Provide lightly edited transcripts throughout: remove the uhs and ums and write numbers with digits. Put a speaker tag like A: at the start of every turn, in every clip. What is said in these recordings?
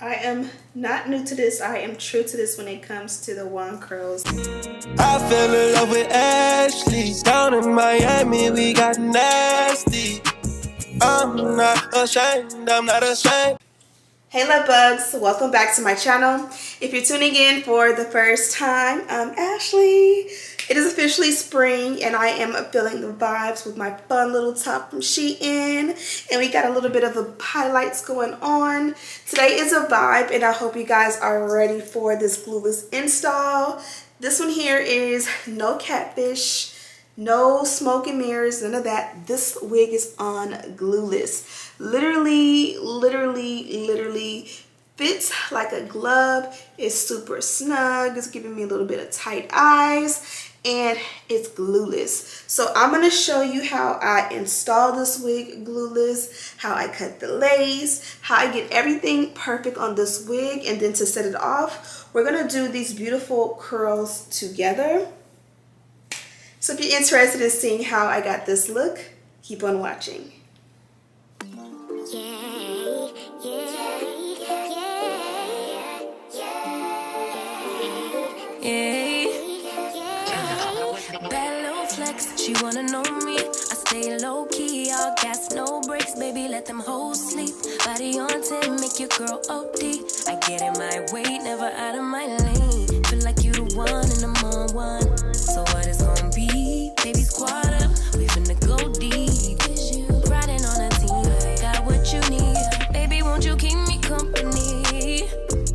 A: I am not new to this. I am true to this when it comes to the wand curls.
B: I fell in love with Ashley. Down in Miami, we got nasty. I'm not ashamed, I'm not ashamed.
A: Hey love bugs, welcome back to my channel. If you're tuning in for the first time, I'm Ashley. It is officially spring and I am feeling the vibes with my fun little top from Shein. And we got a little bit of the highlights going on. Today is a vibe and I hope you guys are ready for this glueless install. This one here is no catfish, no smoke and mirrors, none of that. This wig is on glueless. Literally fits like a glove. It's super snug. It's giving me a little bit of tight eyes. And it's glueless. So I'm going to show you how I install this wig glueless, how I cut the lace, how I get everything perfect on this wig, and then to set it off, we're going to do these beautiful curls together. So if you're interested in seeing how I got this look, keep on watching.
C: She wanna know me, I stay low-key, all gas, no brakes, baby, let them hoes sleep. Body on 10, make your girl OD. I get in my way, never out of my lane. Feel like you the one and I'm on one. So what it's gonna be? Baby, squad up, we finna go deep. Riding on a team, got what you need. Baby, won't you keep me company?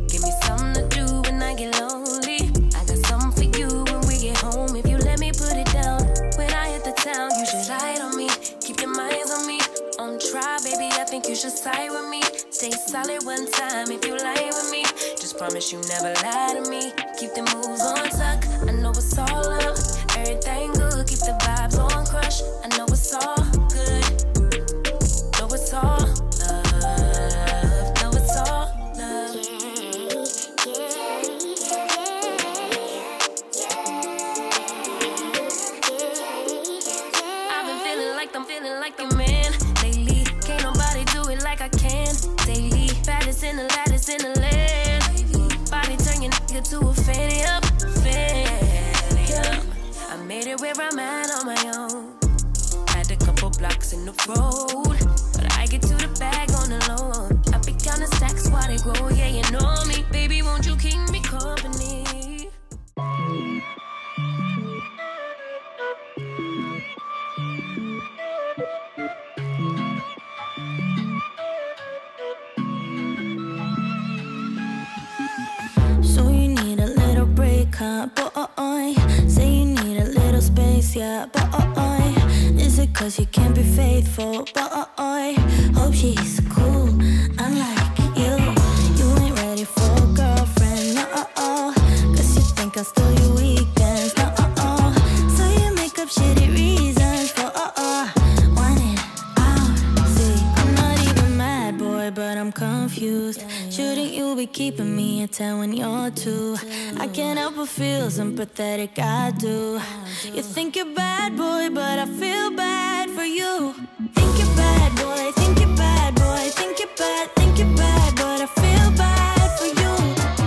C: Give me something to do when I get lonely. I got something for you when we get home, if you let me put it down. Town, you should ride on me, keep your minds on me. On try, baby, I think you should side with me. Stay solid one time if you lie with me. Just promise you never lie to me. Keep the moves on tuck, I know it's all up. Everything good, keep the vibes on crush. I know it's all good, know it's all love, know it's all love. I'm feeling like the man lately. Can't nobody do it like I can daily. Fattest in the lattice in the land. Body turn your nigga to a fanny up, fanny up. I made it where I'm at on my own. Had a couple blocks in the road, but I get to the bag on the low. I be counting stacks while they grow. Yeah, you know me, baby. Won't you keep me company? Boy, say you need a little space, yeah, boy. Is it cause you can't be faithful, boy? Hope she's cool, unlike you. You ain't ready for a girlfriend, no, cause you think I'll steal your weekends, no, so you make up shitty reasons for, want it out. See, I'm not even mad, boy, but I'm confused. Shouldn't you be keeping me at 10 when you're 2? I can't help but feel sympathetic, I do. You think you're bad, boy, but I feel bad for you. Think you're bad, boy, think you're bad, boy, think you're bad, but I feel bad for you.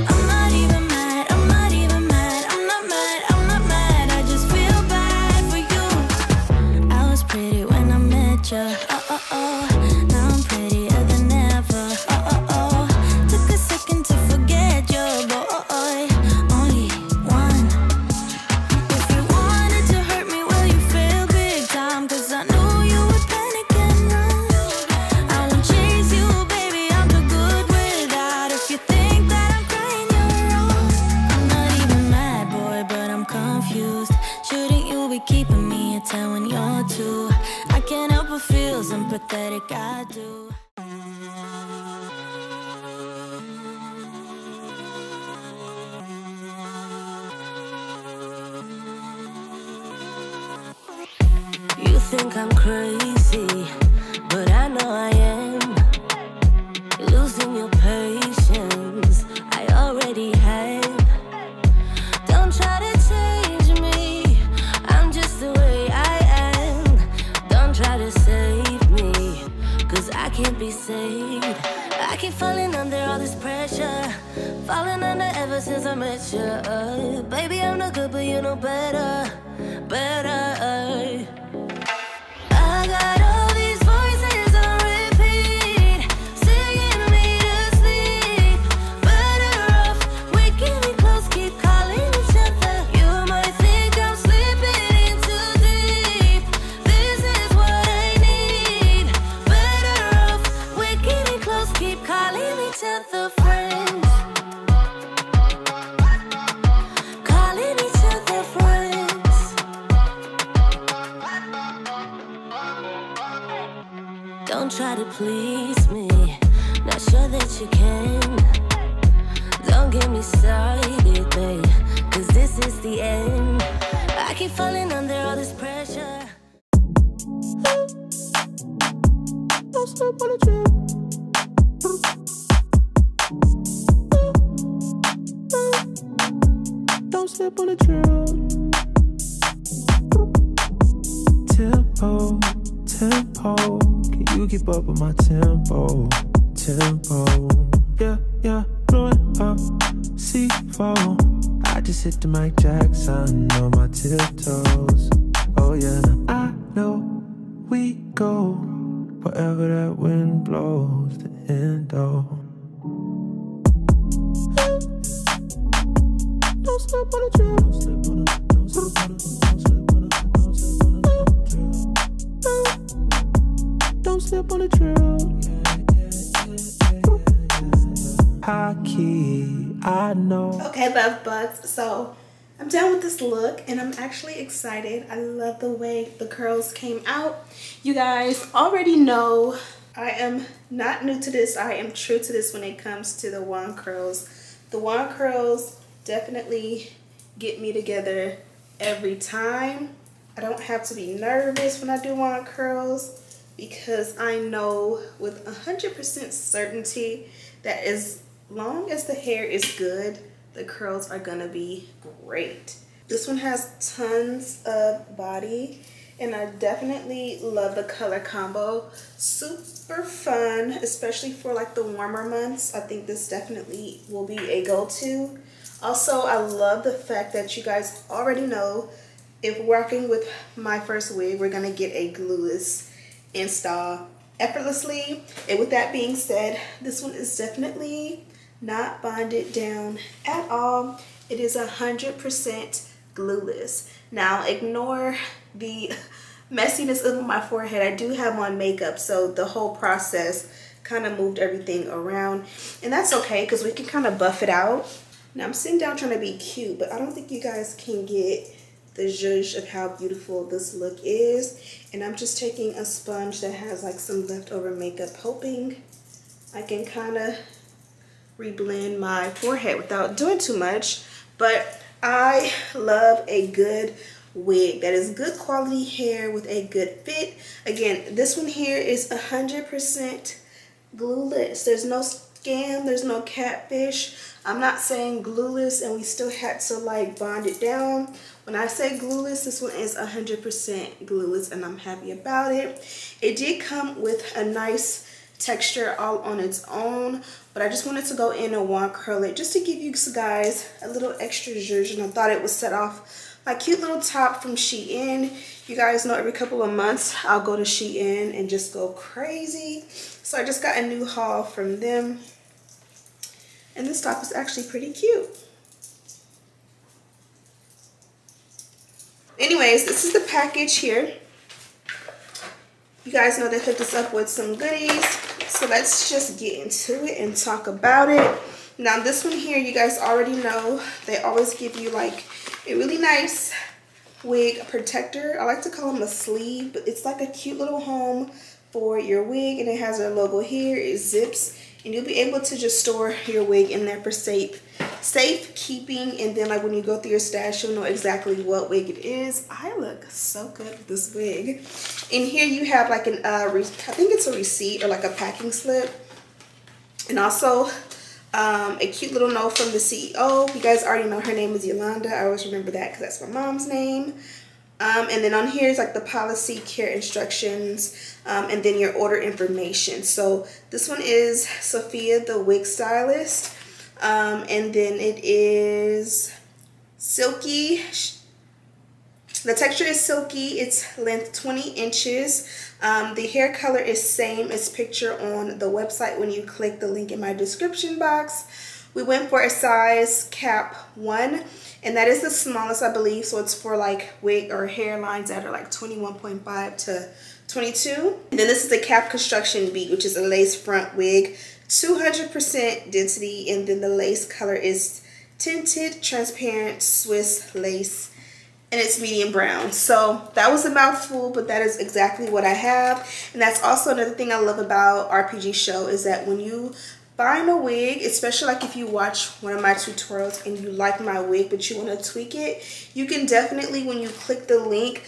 C: I'm not even mad, I'm not even mad, I'm not mad, I just feel bad for you. I was pretty when I met ya, now I'm prettier than ever, took a second to forget you, boy. Sympathetic, I do. You think I'm crazy, but I know I am. Losing your patience, I already have. Don't try to change me, I'm just the way I am. Don't try to save me, 'cause I can't be saved. I keep falling under all this pressure. since I met you. Baby, I'm not good, but you know better, better. I got all these voices on repeat, singing me to sleep. Better off waking me close, keep calling each other. You might think I'm slipping in too deep. This is what I need. Better off waking me close, keep calling each other friends. Calling each other friends. Don't try to please me, not sure that you can. Don't get me started, babe, cause this is the end. I keep falling under all this pressure.
B: Don't slip on the trail. Don't slip on the trail. Tempo, tempo. Can you keep up with my tempo? Tempo. Yeah, yeah. Blowing up, C4. I just hit the Mike Jackson on my tiptoes. Oh yeah, I know we go wherever that wind blows. The endo. Don't slip on the trail. Don't slip on the. Don't slip on the. Don't slip on the. Don't slip on the. Don't slip on the trail. High key, I know.
A: Okay, love bugs. So I'm done with this look and I'm actually excited. I love the way the curls came out. You guys already know I am not new to this. I am true to this when it comes to the wand curls. The wand curls definitely get me together every time. I don't have to be nervous when I do wand curls because I know with 100% certainty that as long as the hair is good, the curls are gonna be great. This one has tons of body and I definitely love the color combo. Super fun, especially for like the warmer months. I think this definitely will be a go-to. Also, I love the fact that you guys already know if working with my first wig, we're gonna get a glueless install effortlessly. And with that being said, this one is definitely not bonded down at all. It is 100% glueless. Now ignore the messiness of my forehead. I do have on makeup, so the whole process kind of moved everything around, and that's okay because we can kind of buff it out. Now I'm sitting down trying to be cute, but I don't think you guys can get the zhuzh of how beautiful this look is. And I'm just taking a sponge that has like some leftover makeup, hoping I can kind of reblend my forehead without doing too much. But I love a good wig that is good quality hair with a good fit. Again, this one here is 100% glueless. There's no scam, there's no catfish. I'm not saying glueless and we still had to like bond it down. When I say glueless, this one is 100% glueless and I'm happy about it. It did come with a nice texture all on its own, but I just wanted to go in and wand curl it just to give you guys a little extra zhuzh, and I thought it would set off my cute little top from Shein. You guys know every couple of months I'll go to Shein and just go crazy. So I just got a new haul from them. And this top is actually pretty cute. Anyways, this is the package here. You guys know they hooked us up with some goodies. So let's just get into it and talk about it. Now this one here, you guys already know, they always give you like a really nice wig protector. I like to call them a sleeve, but it's like a cute little home for your wig, and it has our logo here. It zips, and you'll be able to just store your wig in there for safe keeping. And then like when you go through your stash, you'll know exactly what wig it is. I look so good with this wig. In here you have like an I think it's a receipt or like a packing slip, and also a cute little note from the CEO. You guys already know her name is Yolanda. I always remember that because that's my mom's name. And then on here is like the policy, care instructions, and then your order information. So this one is Sophia, the wig stylist. And then it is silky. The texture is silky. It's length 20 inches. The hair color is same as picture on the website when you click the link in my description box. We went for a size cap 1, and that is the smallest, I believe. So it's for like wig or hairlines that are like 21.5 to 22. And then this is the cap construction B, which is a lace front wig, 200% density, and then the lace color is Tinted Transparent Swiss lace, and it's medium brown. So that was a mouthful, but that is exactly what I have. And that's also another thing I love about RPGSHOW is that when you find a wig, especially like if you watch one of my tutorials and you like my wig but you want to tweak it, you can definitely, when you click the link,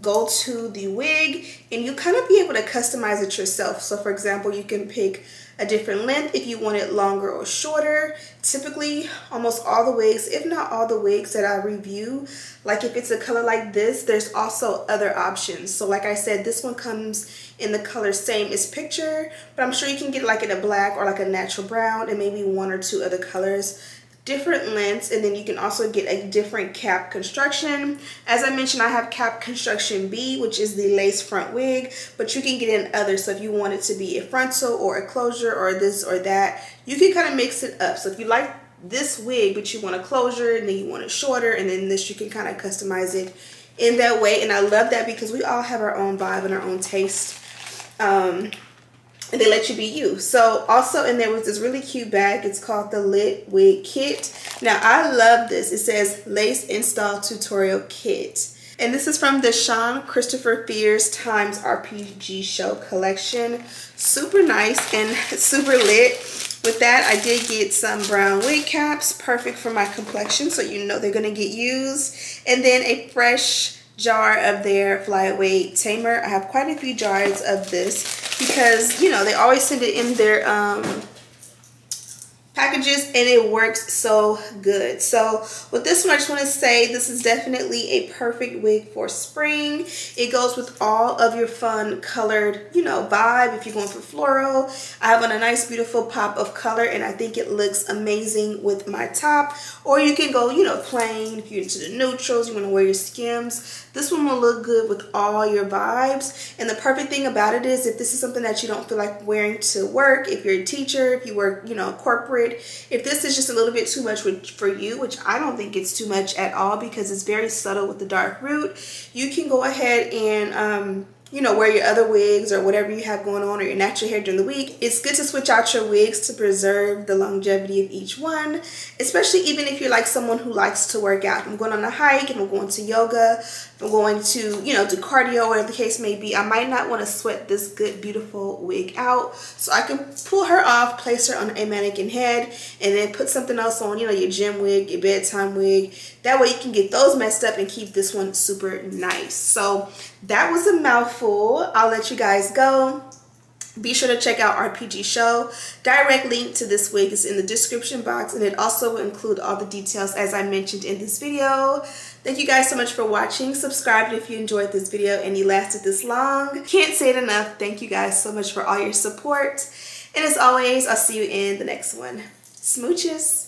A: go to the wig and you kind of be able to customize it yourself. So for example, you can pick a different length if you want it longer or shorter. Typically almost all the wigs, if not all the wigs that I review, like if it's a color like this, there's also other options. So like I said, this one comes in the color same as picture, but I'm sure you can get like in a black or like a natural brown and maybe 1 or 2 other colors, different lengths. And then you can also get a different cap construction. As I mentioned, I have cap construction B, which is the lace front wig, but you can get in others. So if you want it to be a frontal or a closure or this or that, you can kind of mix it up. So if you like this wig but you want a closure and then you want it shorter, and then this, you can kind of customize it in that way. And I love that because we all have our own vibe and our own taste. And they let you be you. So also, and there was this really cute bag. It's called the Wig Kit. Now I love this. It says Lace Install Tutorial Kit. And this is from the Sean Christopher Fierce times RPGSHOW collection. Super nice and super lit. With that, I did get some brown wig caps, perfect for my complexion, so you know they're gonna get used. And then a fresh jar of their Flyaway Tamer. I have quite a few jars of this because, you know, they always send it in their packages and it works so good. So with this one, I just want to say this is definitely a perfect wig for spring. It goes with all of your fun colored, you know, vibe. If you're going for floral, I have on a nice beautiful pop of color and I think it looks amazing with my top. Or you can go, you know, plain. If you're into the neutrals, you want to wear your skims, this one will look good with all your vibes. And the perfect thing about it is if this is something that you don't feel like wearing to work, if you're a teacher, if you work, you know, corporate, if this is just a little bit too much for you, which I don't think it's too much at all because it's very subtle with the dark root, you can go ahead and you know, wear your other wigs or whatever you have going on, or your natural hair during the week. It's good to switch out your wigs to preserve the longevity of each one, especially even if you're like someone who likes to work out. If I'm going on a hike, if I'm going to yoga, if I'm going to, you know, do cardio, whatever the case may be, I might not want to sweat this good, beautiful wig out. So I can pull her off, place her on a mannequin head, and then put something else on, you know, your gym wig, your bedtime wig. That way you can get those messed up and keep this one super nice. So that was a mouthful. I'll let you guys go. Be sure to check out RPGSHOW. Direct link to this wig is in the description box, and it also will include all the details as I mentioned in this video. Thank you guys so much for watching. Subscribe if you enjoyed this video and you lasted this long. Can't say it enough. Thank you guys so much for all your support. And as always, I'll see you in the next one. Smooches.